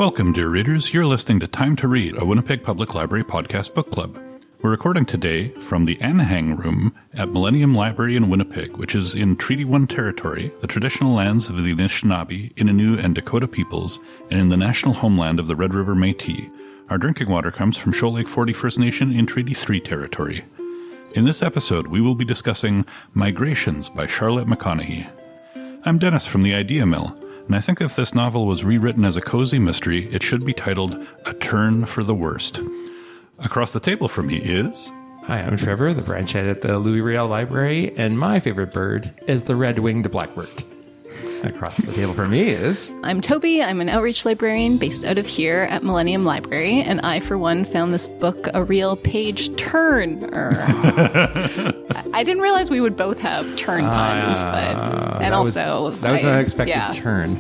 Welcome, dear readers. You're listening to Time to Read, a Winnipeg Public Library podcast book club. We're recording today from the Anhang Room at Millennium Library in Winnipeg, which is in Treaty 1 territory, the traditional lands of the Anishinaabe, Innu, and Dakota peoples, and in the national homeland of the Red River Métis. Our drinking water comes from Shoal Lake 40 First Nation in Treaty 3 territory. In this episode, we will be discussing Migrations by Charlotte McConaghy. I'm Dennis from the Idea Mill, and I think if this novel was rewritten as a cozy mystery, it should be titled A Turn for the Worst. Across the table from me is... Hi, I'm Trevor, the branch head at the Louis Riel Library, and my favorite bird is the red-winged blackbird. Across the table from me is... I'm Toby. I'm an outreach librarian based out of here at Millennium Library, and I, for one, found this book a real page-turner. I didn't realize we would both have turn puns, that was an unexpected turn.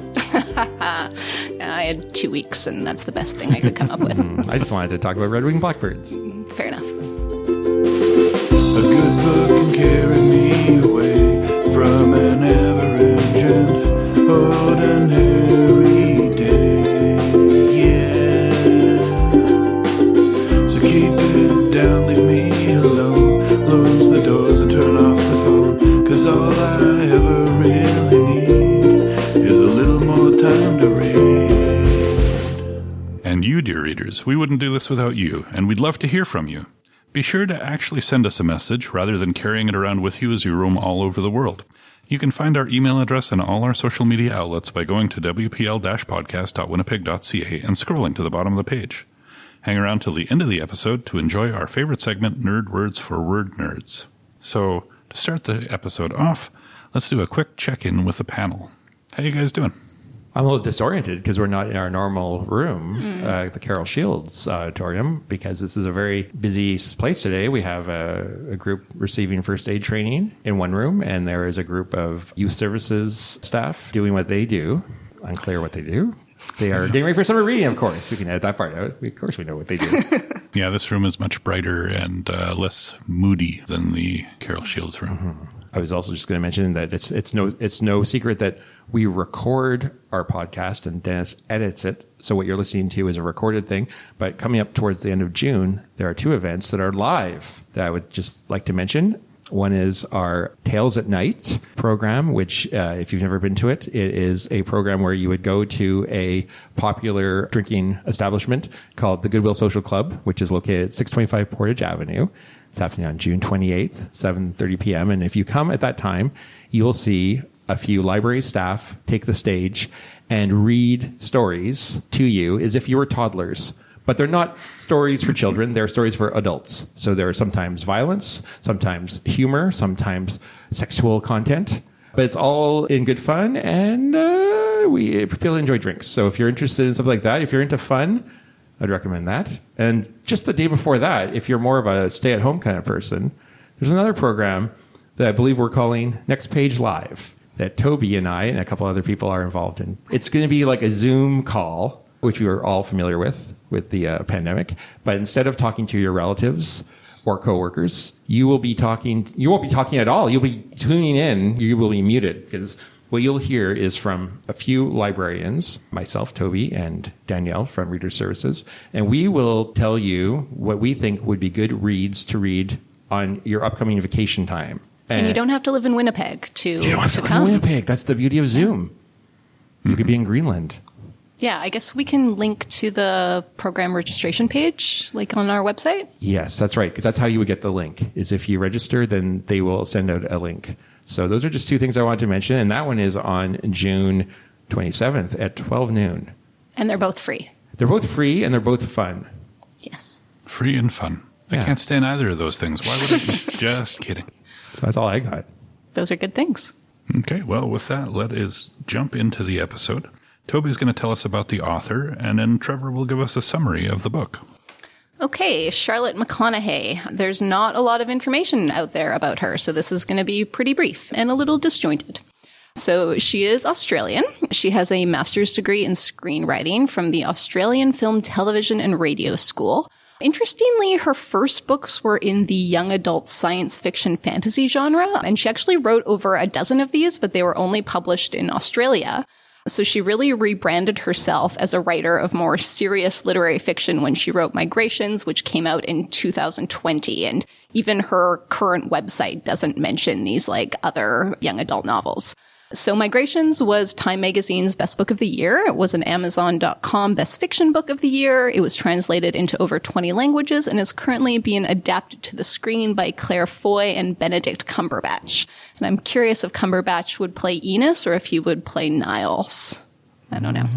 I had 2 weeks, and that's the best thing I could come up with. I just wanted to talk about red-winged blackbirds. Fair enough. A good book can carry me away from an average and ordinary day, yeah. So keep it down, leave me alone, close the doors and turn off the phone, 'cause all I ever really need is a little more time to read. And you, dear readers, we wouldn't do this without you, and we'd love to hear from you. Be sure to actually send us a message rather than carrying it around with you as you roam all over the world. You can find our email address and all our social media outlets by going to wpl-podcast.winnipeg.ca and scrolling to the bottom of the page. Hang around till the end of the episode to enjoy our favorite segment, Nerd Words for Word Nerds. So, to start the episode off, let's do a quick check-in with the panel. How you guys doing? I'm a little disoriented because we're not in our normal room, the Carol Shields auditorium, because this is a very busy place today. We have a group receiving first aid training in one room, and there is a group of youth services staff doing what they do. Unclear what they do. They are getting ready for summer reading, of course. We can edit that part out. Of course we know what they do. Yeah, this room is much brighter and less moody than the Carol Shields room. Mm-hmm. I was also just going to mention that it's no secret that we record our podcast and Dennis edits it. So what you're listening to is a recorded thing. But coming up towards the end of June, there are 2 events that are live that I would just like to mention. One is our Tales at Night program, which, if you've never been to it, it is a program where you would go to a popular drinking establishment called the Goodwill Social Club, which is located at 625 Portage Avenue. It's happening on June 28th, 7:30 p.m. And if you come at that time, you will see a few library staff take the stage and read stories to you as if you were toddlers. But they're not stories for children. They're stories for adults. So there are sometimes violence, sometimes humor, sometimes sexual content. But it's all in good fun, and people enjoy drinks. So if you're interested in something like that, if you're into fun, I'd recommend that. And just the day before that, if you're more of a stay-at-home kind of person, there's another program that I believe we're calling Next Page Live that Toby and I and a couple other people are involved in. It's going to be like a Zoom call, which we are all familiar with the pandemic. But instead of talking to your relatives or coworkers, you won't be talking at all. You'll be tuning in. You will be muted, because what you'll hear is from a few librarians, myself, Toby, and Danielle from Reader Services, and we will tell you what we think would be good reads to read on your upcoming vacation time. And you don't have to live in Winnipeg to come. You don't have to live in Winnipeg. That's the beauty of Zoom. You could be in Greenland. Yeah, I guess we can link to the program registration page, like on our website. Yes, that's right, because that's how you would get the link, is if you register, then they will send out a link. So those are just 2 things I wanted to mention, and that one is on June 27th at 12 noon. And they're both free. They're both free, and they're both fun. Yes. Free and fun. Yeah. I can't stand either of those things. Why would I? Just kidding. So that's all I got. Those are good things. Okay, well, with that, let us jump into the episode. Toby's going to tell us about the author, and then Trevor will give us a summary of the book. Okay, Charlotte McConaghy. There's not a lot of information out there about her, so this is going to be pretty brief and a little disjointed. So she is Australian. She has a master's degree in screenwriting from the Australian Film, Television and Radio School. Interestingly, her first books were in the young adult science fiction fantasy genre, and she actually wrote over a dozen of these, but they were only published in Australia. So she really rebranded herself as a writer of more serious literary fiction when she wrote Migrations, which came out in 2020. And even her current website doesn't mention these like other young adult novels. So Migrations was Time Magazine's Best Book of the Year. It was an Amazon.com Best Fiction Book of the Year. It was translated into over 20 languages and is currently being adapted to the screen by Claire Foy and Benedict Cumberbatch. And I'm curious if Cumberbatch would play Enos or if he would play Niles. I don't know.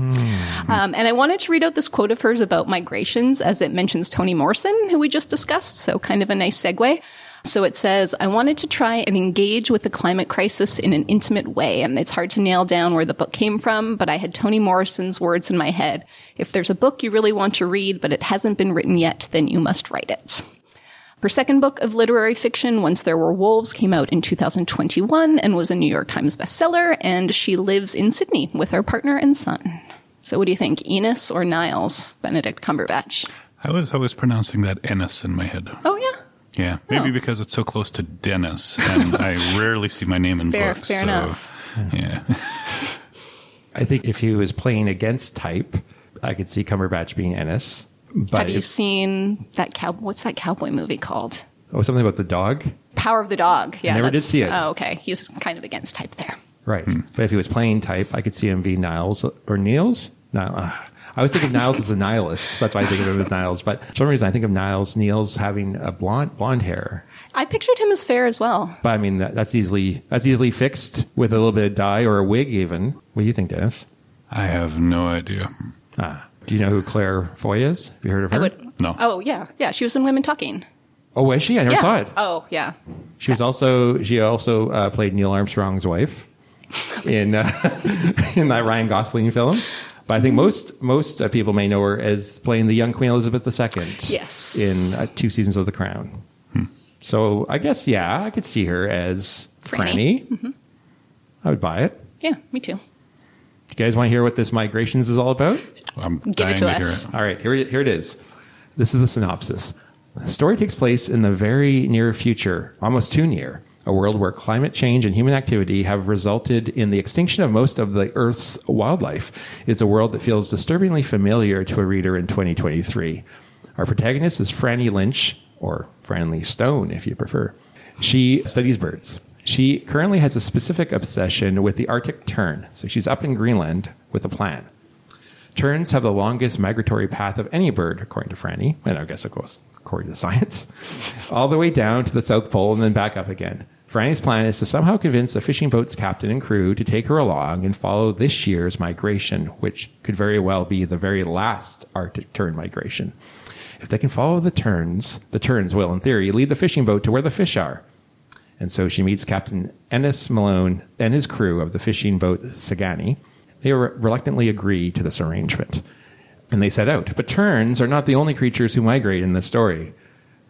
And I wanted to read out this quote of hers about Migrations as it mentions Toni Morrison, who we just discussed. So kind of a nice segue. So it says, I wanted to try and engage with the climate crisis in an intimate way. And it's hard to nail down where the book came from, but I had Toni Morrison's words in my head. If there's a book you really want to read, but it hasn't been written yet, then you must write it. Her second book of literary fiction, Once There Were Wolves, came out in 2021 and was a New York Times bestseller. And she lives in Sydney with her partner and son. So what do you think, Enos or Niles, Benedict Cumberbatch? I was always pronouncing that Ennis in my head. Oh, yeah? Yeah, maybe because it's so close to Dennis, and I rarely see my name in books. Fair enough. Yeah. I think if he was playing against type, I could see Cumberbatch being Ennis. But Have you seen that what's that cowboy movie called? Oh, something about the dog? Power of the Dog. Yeah, I never did see it. Oh, okay. He's kind of against type there. Right. But if he was playing type, I could see him be Niles or Niels. No, I always think of Niles as a nihilist. That's why I think of him as Niles. But for some reason, I think of Niels having a blonde hair. I pictured him as fair as well. But I mean, that's easily fixed with a little bit of dye or a wig even. What do you think, Dennis? I have no idea. Do you know who Claire Foy is? Have you heard of her? No. Oh, yeah. Yeah, she was in Women Talking. Oh, was she? I never saw it. Oh, yeah. She also played Neil Armstrong's wife in in that Ryan Gosling film. But I think most people may know her as playing the young Queen Elizabeth II. Yes. In 2 seasons of The Crown. So I guess, yeah, I could see her as Franny. Mm-hmm. I would buy it. Yeah, me too. Do you guys want to hear what this Migrations is all about? I'm Give dying it to to us. hear it. All right, here it is. This is the synopsis. The story takes place in the very near future, almost too near, a world where climate change and human activity have resulted in the extinction of most of the Earth's wildlife. It's a world that feels disturbingly familiar to a reader in 2023. Our protagonist is Franny Lynch, or Franny Stone, if you prefer. She studies birds. She currently has a specific obsession with the Arctic tern, so she's up in Greenland with a plan. Terns have the longest migratory path of any bird, according to Franny, and I guess, of course, according to science, all the way down to the South Pole and then back up again. Franny's plan is to somehow convince the fishing boat's captain and crew to take her along and follow this year's migration, which could very well be the very last Arctic tern migration. If they can follow the terns will, in theory, lead the fishing boat to where the fish are. And so she meets Captain Ennis Malone and his crew of the fishing boat Sagani. They reluctantly agree to this arrangement, and they set out. But terns are not the only creatures who migrate in this story.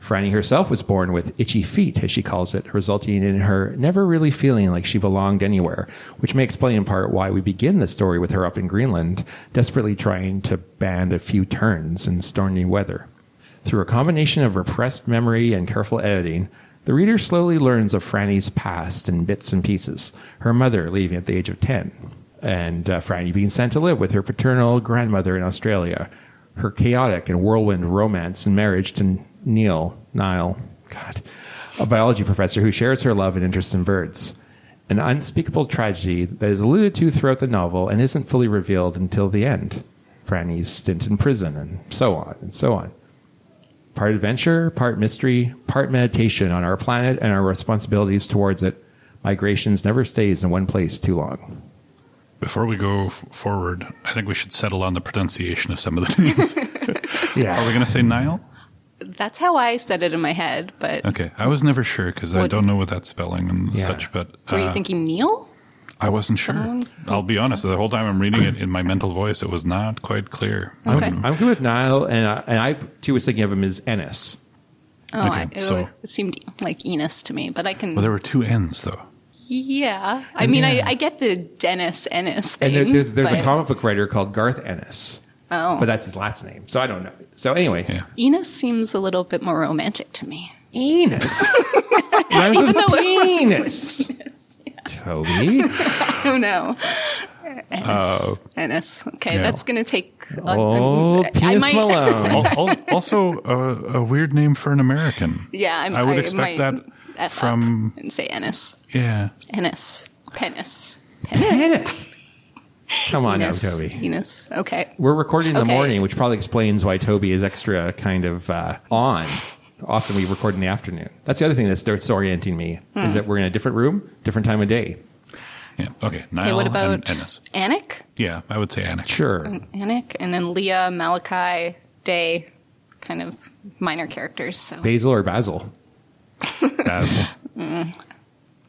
Franny herself was born with itchy feet, as she calls it, resulting in her never really feeling like she belonged anywhere, which may explain in part why we begin the story with her up in Greenland, desperately trying to band a few terns in stormy weather. Through a combination of repressed memory and careful editing, the reader slowly learns of Franny's past in bits and pieces, her mother leaving at the age of 10, and Franny being sent to live with her paternal grandmother in Australia, her chaotic and whirlwind romance and marriage to Nile, a biology professor who shares her love and interest in birds. An unspeakable tragedy that is alluded to throughout the novel and isn't fully revealed until the end. Franny's stint in prison, and so on and so on. Part adventure, part mystery, part meditation on our planet and our responsibilities towards it. Migrations never stays in one place too long. Before we go forward, I think we should settle on the pronunciation of some of the names. Yeah. Are we going to say Nile? That's how I said it in my head, but... Okay. I was never sure because I don't know what that's spelling and such, but... Were you thinking Neil? I wasn't sure. I'll be honest. The whole time I'm reading it in my mental voice, it was not quite clear. Okay. I'm good with Nile, and I too was thinking of him as Ennis. Oh, Okay, it seemed like Enos to me, but I can... Well, there were two N's, though. Yeah. I mean, I get the Dennis Ennis thing. And there's but... a comic book writer called Garth Ennis. Oh. But that's his last name, so I don't know. So anyway. Yeah. Enos seems a little bit more romantic to me. Enos? Even though penis. it was Toby. I don't know. Ennis. Okay, Yeah. that's going to take... Penis Malone. Also, a weird name for an American. Yeah, I would expect that F from... up and say Ennis. Yeah. Ennis. Penis. Penis. Come on Enos. now, Toby. Enos. Okay. We're recording in the Okay. morning, which probably explains why Toby is extra kind of on. Often we record in the afternoon. That's the other thing that's disorienting me, is that we're in a different room, different time of day. Yeah. Okay. Niall Okay, what about and Ennis. Anik? Yeah, I would say Anik. Sure. Anik, and then Leah, Malachi, Day, kind of minor characters. So Basil or Basil? Basil.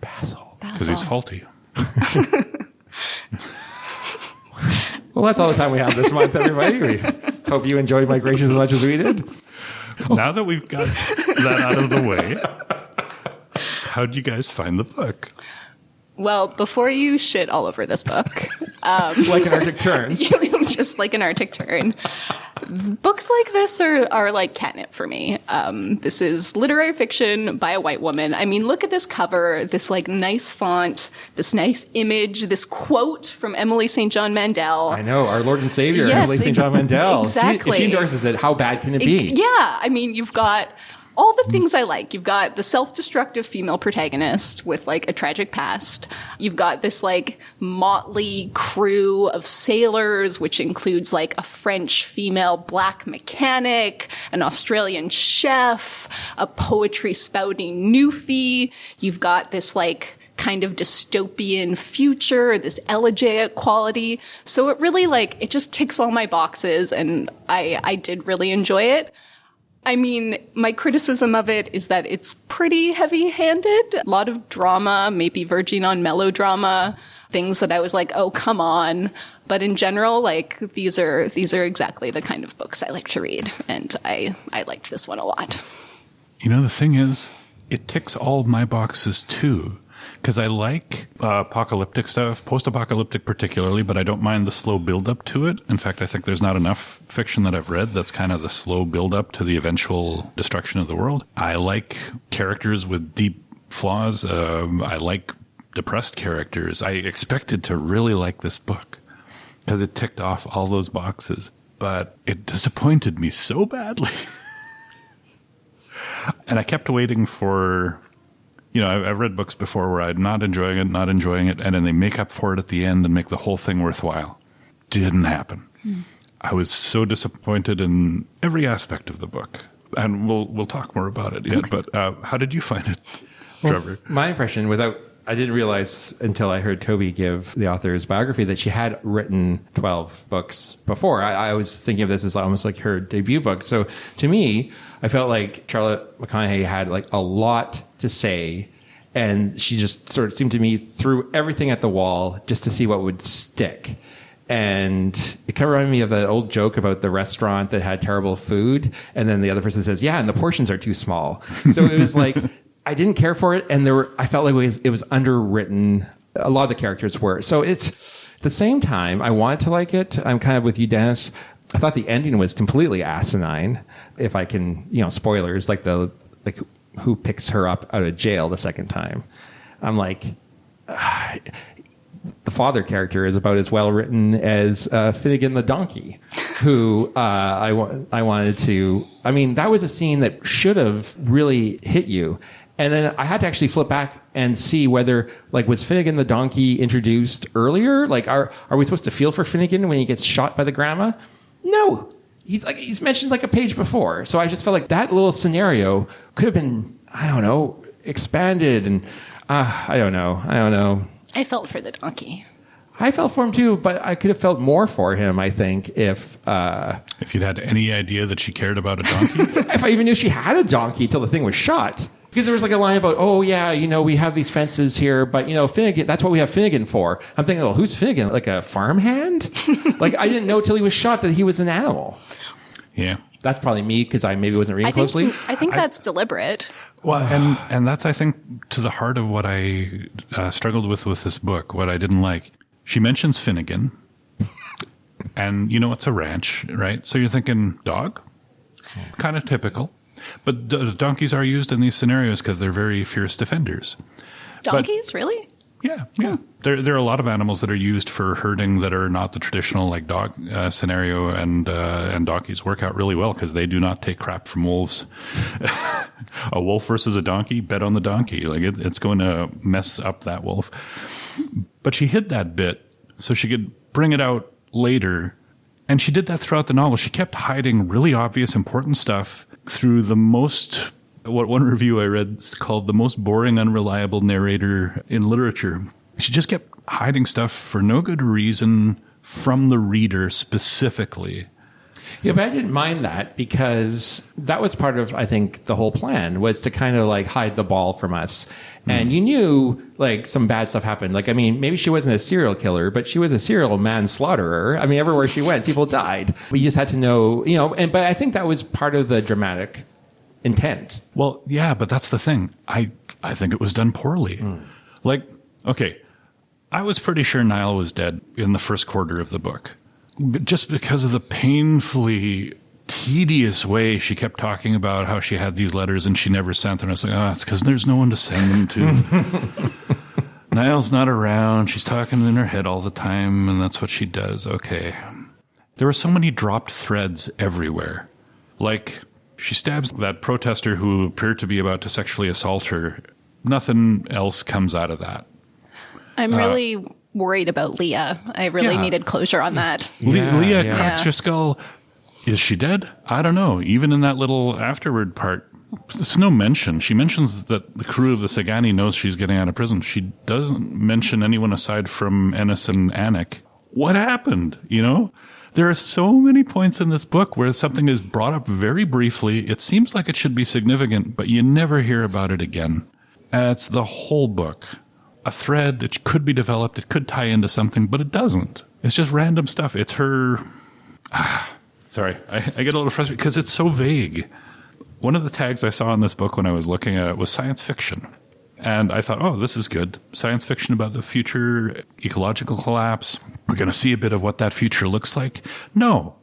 Basil. Because he's faulty. Well, that's all the time we have this month, everybody. We hope you enjoyed Migrations as much as we did. Now that we've got that out of the way, how'd you guys find the book? Well, before you shit all over this book, Like an Arctic Tern. just like an Arctic Tern, books like this are like catnip for me. This is literary fiction by a white woman. I mean, look at this cover, this like nice font, this nice image, this quote from Emily St. John Mandel. I know, our Lord and Savior, Yes, Emily St. John Mandel. exactly. If she endorses it, how bad can it be? Yeah, I mean, you've got all the things I like. You've got the self-destructive female protagonist with like a tragic past. You've got this like motley crew of sailors, which includes like a French female black mechanic, an Australian chef, a poetry spouting newfie. You've got this like kind of dystopian future, this elegiac quality. So it really like, it just ticks all my boxes, and I did really enjoy it. I mean, my criticism of it is that it's pretty heavy-handed. A lot of drama, maybe verging on melodrama, things that I was like, oh, come on. But in general, like, these are exactly the kind of books I like to read. And I liked this one a lot. You know, the thing is, it ticks all my boxes too. Because I like apocalyptic stuff, post-apocalyptic particularly, but I don't mind the slow build-up to it. In fact, I think there's not enough fiction that I've read that's kind of the slow build-up to the eventual destruction of the world. I like characters with deep flaws. I like depressed characters. I expected to really like this book because it ticked off all those boxes, but it disappointed me so badly. And I kept waiting for... You know, I've read books before where I'm not enjoying it, and then they make up for it at the end and make the whole thing worthwhile. Didn't happen. I was so disappointed in every aspect of the book. And we'll talk more about it yet, but how did you find it, Trevor? My impression, I didn't realize until I heard Toby give the author's biography that she had written 12 books before. I was thinking of this as almost like her debut book. So to me, I felt like Charlotte McConaghy had like a lot to say, and she just sort of seemed to me threw everything at the wall just to see what would stick. And it kind of reminded me of that old joke about the restaurant that had terrible food, and then the other person says, yeah, and the portions are too small. So it was like, I didn't care for it, and I felt like it was underwritten. A lot of the characters were. So it's, at the same time, I wanted to like it. I'm kind of with you, Dennis. I thought the ending was completely asinine. If I can, spoilers, like who picks her up out of jail the second time. I'm like, the father character is about as well written as Finnegan the donkey, who I wanted to. I mean, that was a scene that should have really hit you. And then I had to actually flip back and see whether, like, was Finnegan the donkey introduced earlier? Like, are we supposed to feel for Finnegan when he gets shot by the grandma? No. He's mentioned like a page before. So I just felt like that little scenario could have been, I don't know, expanded. And I don't know. I felt for the donkey. I felt for him too, but I could have felt more for him, I think, if you'd had any idea that she cared about a donkey? If I even knew she had a donkey till the thing was shot. Because there was like a line about, oh yeah, we have these fences here, but Finnegan, that's what we have Finnegan for. I'm thinking, well, who's Finnegan? Like a farmhand? Like I didn't know till he was shot that he was an animal. Yeah. That's probably me because I maybe wasn't reading closely. I think that's deliberate. Well, and that's, I think, to the heart of what I struggled with this book, what I didn't like. She mentions Finnegan, and it's a ranch, right? So you're thinking dog? Kind of typical. But donkeys are used in these scenarios because they're very fierce defenders. Donkeys, really? Yeah. There are a lot of animals that are used for herding that are not the traditional like dog scenario, and donkeys work out really well because they do not take crap from wolves. A wolf versus a donkey, bet on the donkey. Like it's going to mess up that wolf. But she hid that bit so she could bring it out later. And she did that throughout the novel. She kept hiding really obvious, important stuff through the most, what one review I read called the most boring, unreliable narrator in literature. She just kept hiding stuff for no good reason from the reader specifically. Yeah, but I didn't mind that because that was part of, I think, the whole plan was to kind of like hide the ball from us. And you knew like some bad stuff happened. Like, I mean, maybe she wasn't a serial killer, but she was a serial manslaughterer. I mean, everywhere she went, people died. We just had to know, but I think that was part of the dramatic intent. Well, yeah, but that's the thing. I think it was done poorly. Like, okay, I was pretty sure Niall was dead in the first quarter of the book. Just because of the painfully tedious way she kept talking about how she had these letters and she never sent them. I was like, it's because there's no one to send them to. Niall's not around. She's talking in her head all the time, and that's what she does. Okay. There were so many dropped threads everywhere. Like, she stabs that protester who appeared to be about to sexually assault her. Nothing else comes out of that. I'm really worried about Leah. I really needed closure on that. Leah cracks her skull. Is she dead? I don't know. Even in that little afterward part, there's no mention. She mentions that the crew of the Sagani knows she's getting out of prison. She doesn't mention anyone aside from Ennis and Anik. What happened? There are so many points in this book where something is brought up very briefly. It seems like it should be significant, but you never hear about it again. And it's the whole book. A thread, it could be developed, it could tie into something, but it doesn't. It's just random stuff. It's her... Sorry, I get a little frustrated because it's so vague. One of the tags I saw in this book when I was looking at it was science fiction. And I thought, this is good. Science fiction about the future, ecological collapse. We're going to see a bit of what that future looks like. No,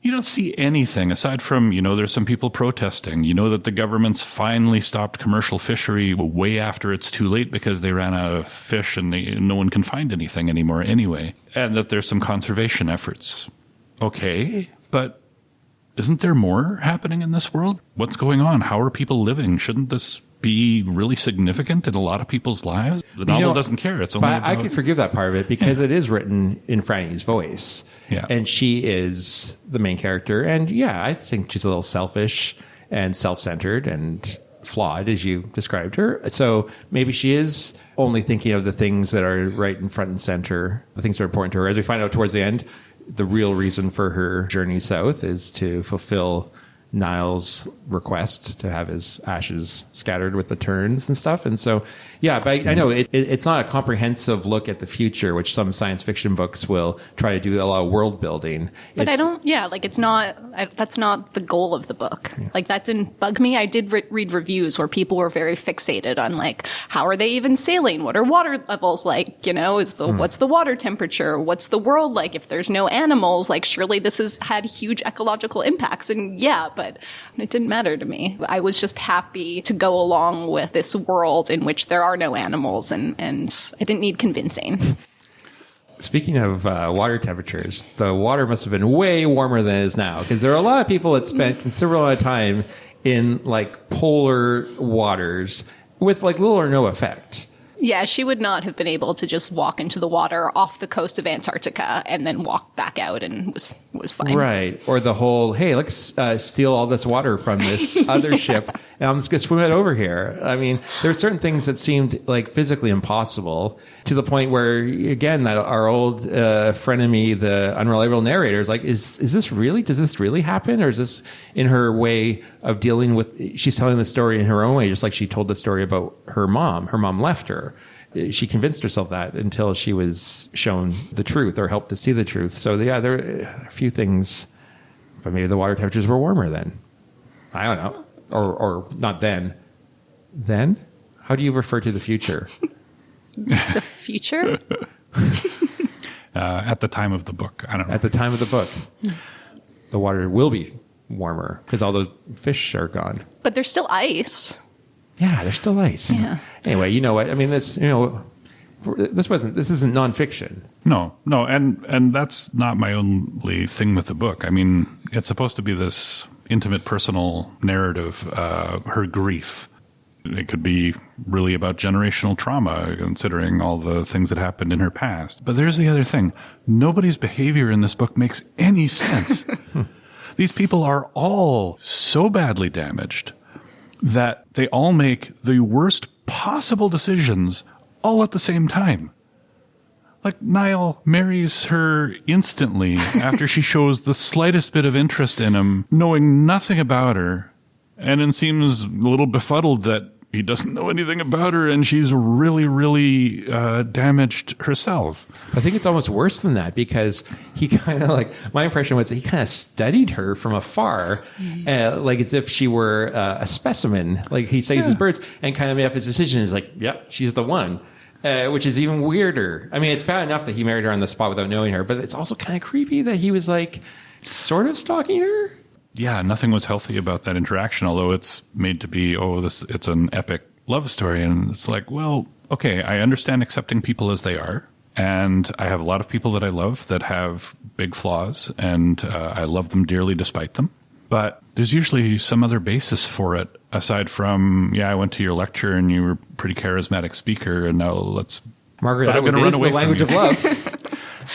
you don't see anything aside from, there's some people protesting. That the government's finally stopped commercial fishery way after it's too late because they ran out of fish and no one can find anything anymore anyway. And that there's some conservation efforts. Okay, but isn't there more happening in this world? What's going on? How are people living? Shouldn't this be really significant in a lot of people's lives? The novel doesn't care. It's only I could forgive that part of it because it is written in Franny's voice. Yeah. And she is the main character. And I think she's a little selfish and self-centered and flawed, as you described her. So maybe she is only thinking of the things that are right in front and center, the things that are important to her. As we find out towards the end, the real reason for her journey south is to fulfill Niall's request to have his ashes scattered with the terns and stuff. And so, but I know it's not a comprehensive look at the future, which some science fiction books will try to do a lot of world building. But it's not, that's not the goal of the book. Yeah. Like, that didn't bug me. I did read reviews where people were very fixated on, like, how are they even sailing? What are water levels like? What's the water temperature? What's the world like if there's no animals? Like, surely this has had huge ecological impacts. And but it didn't matter to me. I was just happy to go along with this world in which there are no animals, and I didn't need convincing. Speaking of water temperatures, the water must have been way warmer than it is now, because there are a lot of people that spent considerable amount of time in like polar waters with like little or no effect. Yeah, she would not have been able to just walk into the water off the coast of Antarctica and then walk back out and was fine. Right. Or the whole, hey, let's steal all this water from this other ship and I'm just going to swim it over here. I mean, there are certain things that seemed like physically impossible, to the point where, again, that our old frenemy, the unreliable narrator, is like, is this really, does this really happen? Or is this in her way of dealing with, she's telling the story in her own way, just like she told the story about her mom. Her mom left her. She convinced herself that until she was shown the truth or helped to see the truth. So yeah, there are a few things, but maybe the water temperatures were warmer then. I don't know. Or not then. Then? How do you refer to the future? The future? At the time of the book. I don't know. At the time of the book. The water will be warmer because all the fish are gone. But there's still ice. Yeah, there's still ice. Yeah. Anyway, you know what? I mean, that's, This isn't nonfiction. No, and that's not my only thing with the book. I mean, it's supposed to be this intimate, personal narrative, her grief. It could be really about generational trauma, considering all the things that happened in her past. But there's the other thing. Nobody's behavior in this book makes any sense. These people are all so badly damaged that they all make the worst possible decisions all at the same time. Like, Niall marries her instantly after she shows the slightest bit of interest in him, knowing nothing about her, and then seems a little befuddled that he doesn't know anything about her, and she's really, really damaged herself. I think it's almost worse than that, because he kind of my impression was that he kind of studied her from afar, like as if she were a specimen. Like, he studies his birds and kind of made up his decision. He's like, yep, she's the one. Which is even weirder. I mean, it's bad enough that he married her on the spot without knowing her, but it's also kind of creepy that he was sort of stalking her. Yeah, nothing was healthy about that interaction, although it's made to be, it's an epic love story. And it's like, well, okay, I understand accepting people as they are. And I have a lot of people that I love that have big flaws, and I love them dearly despite them. But there's usually some other basis for it, aside from, I went to your lecture and you were a pretty charismatic speaker, and now Margaret Atwood is the language of love.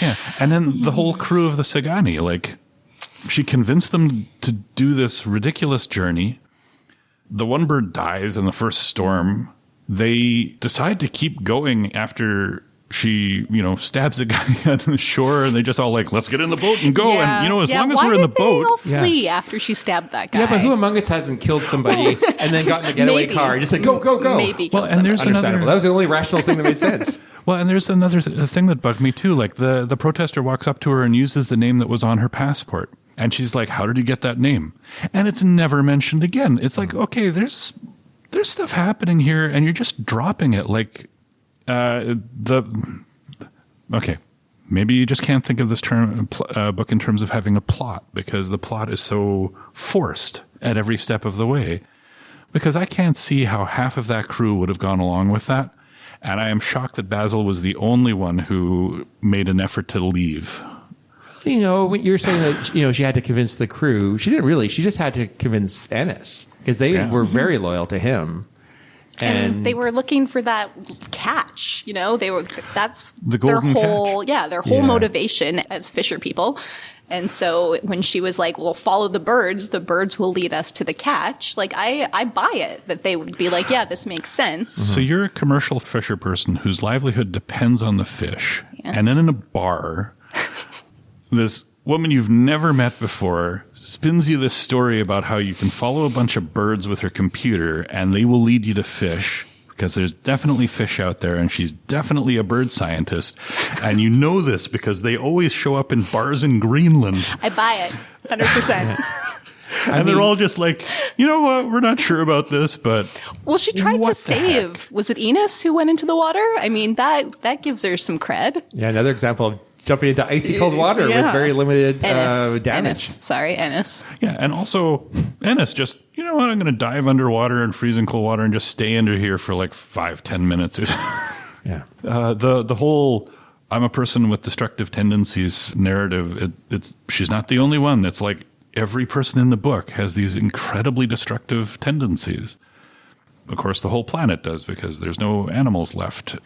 Yeah, and then the whole crew of the Sagani, she convinced them to do this ridiculous journey. The one bird dies in the first storm. They decide to keep going after she, stabs a guy on the shore, and they just all let's get in the boat and go. Yeah. And, as long as we're in the boat. Why did they all flee after she stabbed that guy? Yeah, but who among us hasn't killed somebody and then gotten a getaway car and just said, go, go, go? Maybe. Well, and there's understandable. That was the only rational thing that made sense. Well, and there's another thing that bugged me too. The protester walks up to her and uses the name that was on her passport. And she's like, how did you get that name? And it's never mentioned again. It's like, okay, there's stuff happening here, and you're just dropping it. Okay, maybe you just can't think of this book in terms of having a plot, because the plot is so forced at every step of the way. Because I can't see how half of that crew would have gone along with that. And I am shocked that Basil was the only one who made an effort to leave. When you're saying that, she had to convince the crew, she didn't really. She just had to convince Ennis, because they were very loyal to him. And they were looking for that catch, that's the golden their whole, catch. Their whole motivation as fisher people. And so when she was like, well, follow the birds will lead us to the catch. I buy it that they would be like, yeah, this makes sense. So you're a commercial fisher person whose livelihood depends on the fish. Yes. And then in a bar, this woman you've never met before spins you this story about how you can follow a bunch of birds with her computer and they will lead you to fish, because there's definitely fish out there, and she's definitely a bird scientist. And you know this because they always show up in bars in Greenland. I buy it 100%. And they're all just like, you know what, we're not sure about this, but... Well, she tried to save... Was it Enos who went into the water? I mean, that gives her some cred. Yeah, another example of jumping into icy cold water with very limited damage. Ennis. Yeah, and also Ennis just, you know what, I'm going to dive underwater in freezing cold water and just stay under here for 5-10 minutes. Yeah. The whole I'm a person with destructive tendencies narrative, she's not the only one. It's like every person in the book has these incredibly destructive tendencies. Of course, the whole planet does, because there's no animals left.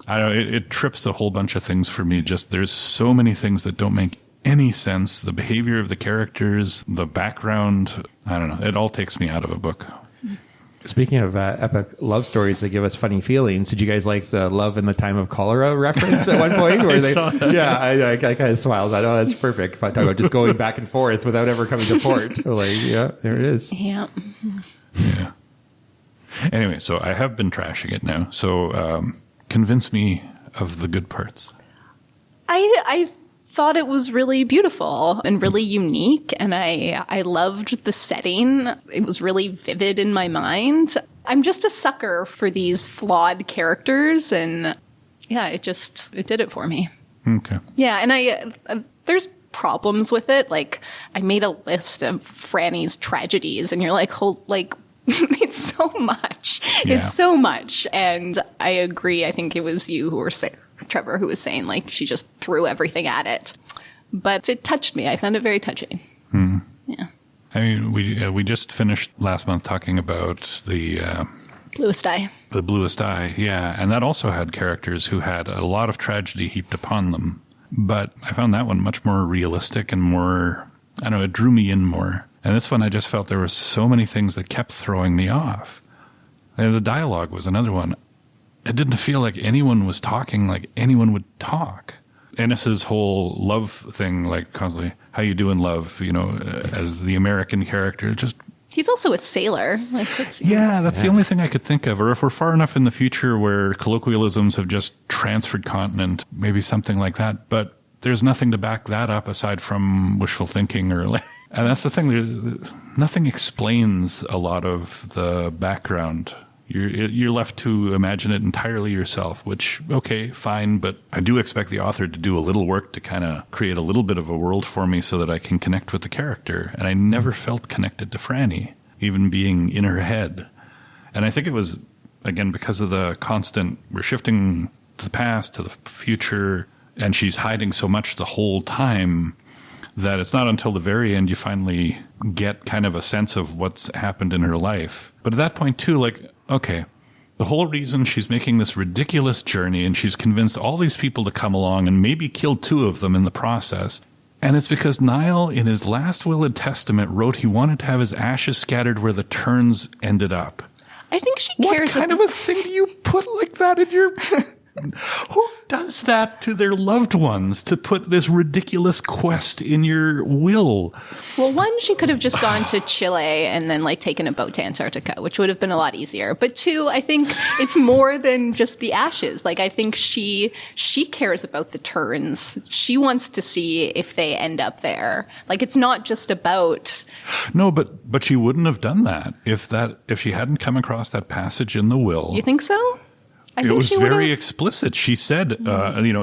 I don't know, it trips a whole bunch of things for me. Just there's so many things that don't make any sense. The behavior of the characters, the background, I don't know. It all takes me out of a book. Speaking of epic love stories that give us funny feelings, did you guys like the Love in the Time of Cholera reference at one point? Where saw that. Yeah, I kind of smiled. I know that's perfect. If I talk about just going back and forth without ever coming to port. Yeah, there it is. Yeah. Yeah. Anyway, so I have been trashing it now. So convince me of the good parts. I thought it was really beautiful and really unique, and I loved the setting. It was really vivid in my mind. I'm just a sucker for these flawed characters, and yeah, it did it for me. Okay. Yeah, and there's problems with it. I made a list of Franny's tragedies, and you're like, It's so much. Yeah. It's so much. And I agree. I think it was you who were saying, Trevor, who was saying, like, she just threw everything at it. But it touched me. I found it very touching. Yeah. I mean, we just finished last month talking about the Bluest Eye. The Bluest Eye, yeah. And that also had characters who had a lot of tragedy heaped upon them. But I found that one much more realistic and more, I don't know, it drew me in more. And this one, I just felt there were so many things that kept throwing me off. And the dialogue was another one. It didn't feel like anyone was talking like anyone would talk. Ennis's whole love thing, like constantly, how you doing, love, you know, as the American character, just... He's also a sailor. Like, that's the only thing I could think of. Or if we're far enough in the future where colloquialisms have just transferred continent, maybe something like that. But there's nothing to back that up aside from wishful thinking or... And that's the thing. Nothing explains a lot of the background. You're left to imagine it entirely yourself, which, okay, fine, but I do expect the author to do a little work to kind of create a little bit of a world for me so that I can connect with the character. And I never felt connected to Franny, even being in her head. And I think it was, again, because of the constant, we're shifting to the past, to the future, and she's hiding so much the whole time that it's not until the very end you finally get kind of a sense of what's happened in her life. But at that point, too, like, okay, the whole reason she's making this ridiculous journey and she's convinced all these people to come along and maybe killed 2 of them in the process. And it's because Niall, in his last will and testament, wrote he wanted to have his ashes scattered where the turns ended up. I think she cares. What kind of a thing do you put like that in your... Who does that to their loved ones, to put this ridiculous quest in your will? Well, one, she could have just gone to Chile and then like taken a boat to Antarctica, which would have been a lot easier. But 2, I think it's more than just the ashes. Like, I think she cares about the turns. She wants to see if they end up there. Like, it's not just about... No, but she wouldn't have done that if she hadn't come across that passage in the will. You think so? I It think was she very would've... explicit. She said,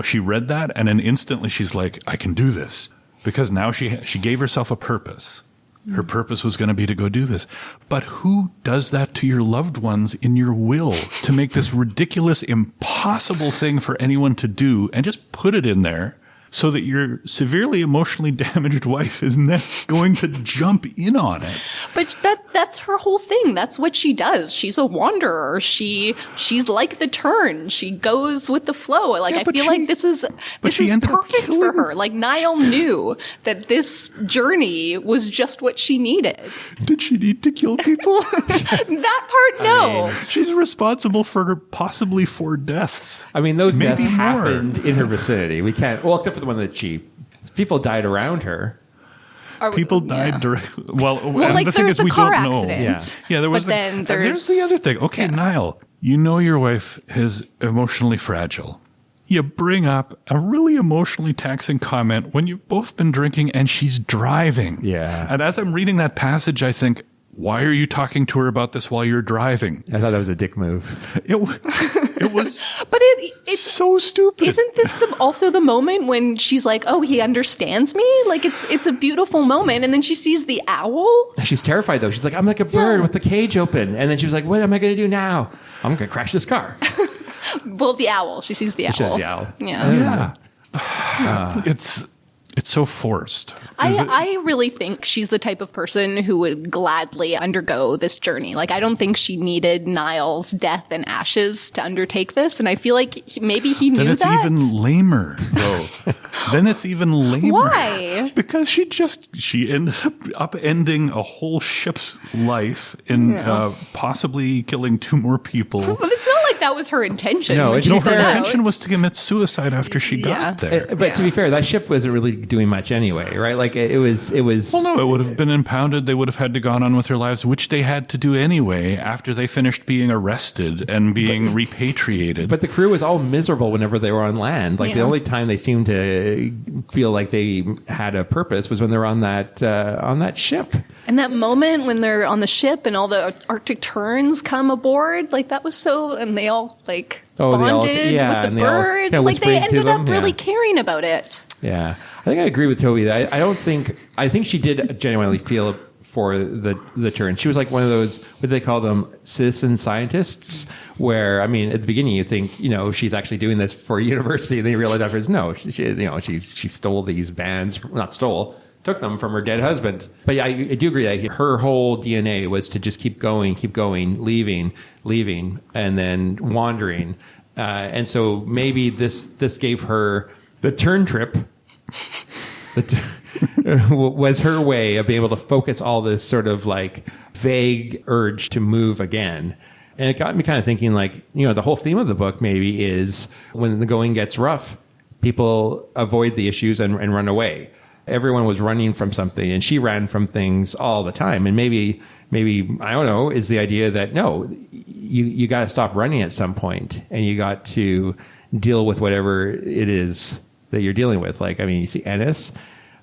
she read that, and then instantly she's like, I can do this. Because now she gave herself a purpose. Her purpose was going to be to go do this. But who does that to your loved ones in your will, to make this ridiculous, impossible thing for anyone to do, and just put it in there so that your severely emotionally damaged wife is next going to jump in on it? But that's her whole thing. That's what she does. She's a wanderer. She's like the turn. She goes with the flow. Like, Yeah, I feel like this is perfect for her. Like, Niall knew that this journey was just what she needed. Did she need to kill people? That part, no. She's responsible for possibly 4 deaths. I mean, those Maybe deaths more. happened in her vicinity. We can't, well, except for the one that people died around her. People died directly. Well, and like, the thing there's is, the we car don't accident. know. Yeah, there was. But then and there's the other thing. Okay, Niall, you know your wife is emotionally fragile. You bring up a really emotionally taxing comment when you've both been drinking and she's driving. Yeah. And as I'm reading that passage, I think, why are you talking to her about this while you're driving? I thought that was a dick move. It was But it's so stupid. Isn't this also the moment when she's like, "Oh, he understands me"? Like, it's a beautiful moment, and then she sees the owl. She's terrified, though. She's like, I'm like a bird with the cage open. And then she was like, what am I going to do now? I'm going to crash this car. Well, the owl. She sees the owl. She said the owl. Yeah. Yeah. It's so forced. I really think she's the type of person who would gladly undergo this journey. Like, I don't think she needed Niall's death and ashes to undertake this. And I feel like maybe he knew that. Then it's even lamer, though. Then it's even lamer. Why? Because she ended up upending a whole ship's life in possibly killing 2 more people. But it's not like that was her intention. No, when it's she not set her out. intention was to commit suicide after she got there. But to be fair, that ship wasn't really doing much anyway, right? Like, it was. Well, no, it would have been impounded. They would have had to gone on with their lives, which they had to do anyway after they finished being arrested and being repatriated. But the crew was all miserable whenever they were on land. Like, the only time they seemed to feel like they had a purpose was when they were on that ship. And that moment when they're on the ship and all the Arctic terns come aboard, like, that was so, and they all like bonded with the birds. Like, they ended up really caring about it. Yeah. I think I agree with Toby. I think she did genuinely feel for the turn. She was like one of those, what do they call them, citizen scientists, where, I mean, at the beginning you think, you know, she's actually doing this for a university, and then you realize afterwards, no, she stole these bands, took them from her dead husband. But yeah, I do agree that her whole DNA was to just keep going, leaving, and then wandering. And so maybe this gave her the turn trip. Was her way of being able to focus all this sort of like vague urge to move again. And it got me kind of thinking, like, you know, the whole theme of the book maybe is when the going gets rough, people avoid the issues and run away. Everyone was running from something, and she ran from things all the time. And maybe, I don't know, is the idea that no, you got to stop running at some point, and you got to deal with whatever it is that you're dealing with. Like, I mean, you see Ennis.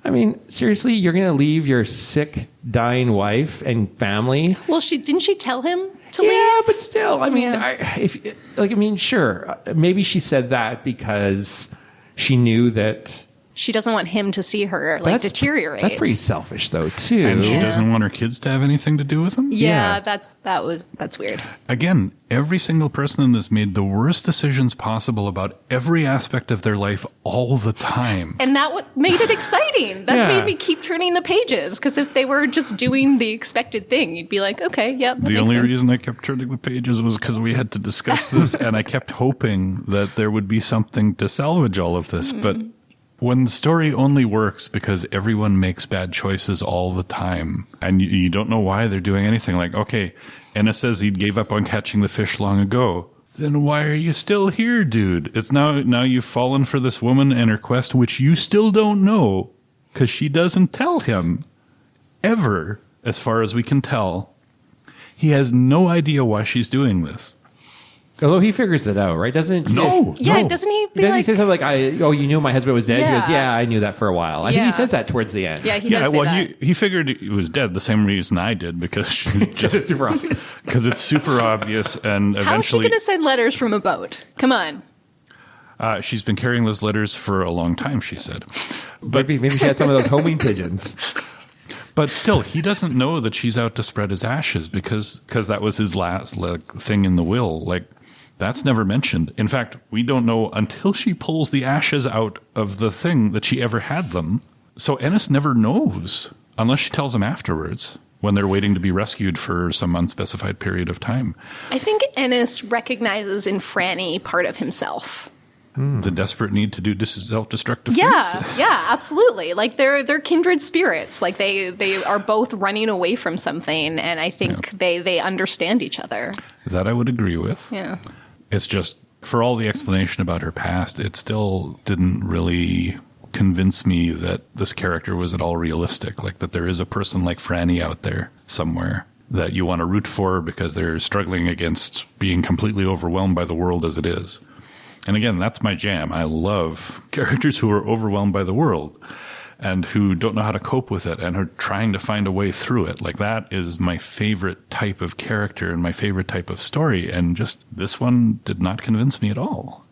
I mean, seriously, you're going to leave your sick, dying wife and family? Well, didn't she tell him to leave? Yeah, but still, I mean, sure, maybe she said that because she knew that she doesn't want him to see her deteriorate. That's pretty selfish, though, too. And she doesn't want her kids to have anything to do with him? Yeah, that's weird. Again, every single person in this made the worst decisions possible about every aspect of their life all the time. And that what made it exciting. That made me keep turning the pages, because if they were just doing the expected thing, you'd be like, okay, yeah, that The makes only sense. reason I kept turning the pages was because we had to discuss this, and I kept hoping that there would be something to salvage all of this, but when the story only works because everyone makes bad choices all the time, and you don't know why they're doing anything, like, okay, Ennis says he gave up on catching the fish long ago. Then why are you still here, dude? It's now you've fallen for this woman and her quest, which you still don't know, because she doesn't tell him. Ever, as far as we can tell. He has no idea why she's doing this. Although he figures it out, right? Doesn't he? No. Doesn't he be Doesn't he say something like, you knew my husband was dead? Yeah. He goes, yeah, I knew that for a while. I think he says that towards the end. Yeah, he does say that. He figured he was dead the same reason I did, because It's super obvious. Because it's super obvious, and How is she eventually going to send letters from a boat? Come on. she's been carrying those letters for a long time, she said. Maybe she had some of those homing pigeons. But still, he doesn't know that she's out to spread his ashes, because that was his last thing in the will. Like, that's never mentioned. In fact, we don't know until she pulls the ashes out of the thing that she ever had them. So Ennis never knows, unless she tells him afterwards, when they're waiting to be rescued for some unspecified period of time. I think Ennis recognizes in Franny part of himself. The desperate need to do self-destructive things. Yeah, absolutely. Like they're kindred spirits. Like they are both running away from something, and I think they understand each other. That I would agree with. Yeah. It's just, for all the explanation about her past, it still didn't really convince me that this character was at all realistic. Like, that there is a person like Franny out there somewhere that you want to root for because they're struggling against being completely overwhelmed by the world as it is. And again, that's my jam. I love characters who are overwhelmed by the world and who don't know how to cope with it and are trying to find a way through it. Like, that is my favorite type of character and my favorite type of story. And just this one did not convince me at all.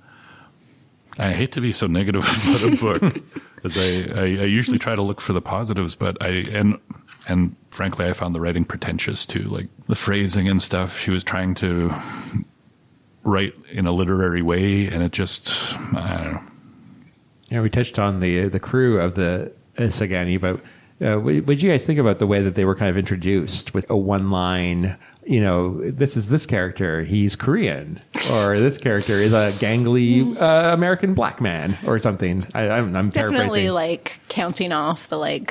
I hate to be so negative about a book, because I usually try to look for the positives, but and frankly, I found the writing pretentious too. Like, the phrasing and stuff, she was trying to write in a literary way, and it just, I don't know. Yeah, we touched on the crew of the Sagani, but what did you guys think about the way that they were kind of introduced with a one-line, this is this character, he's Korean, or this character is a gangly American black man, or something. I'm Definitely paraphrasing. like counting off the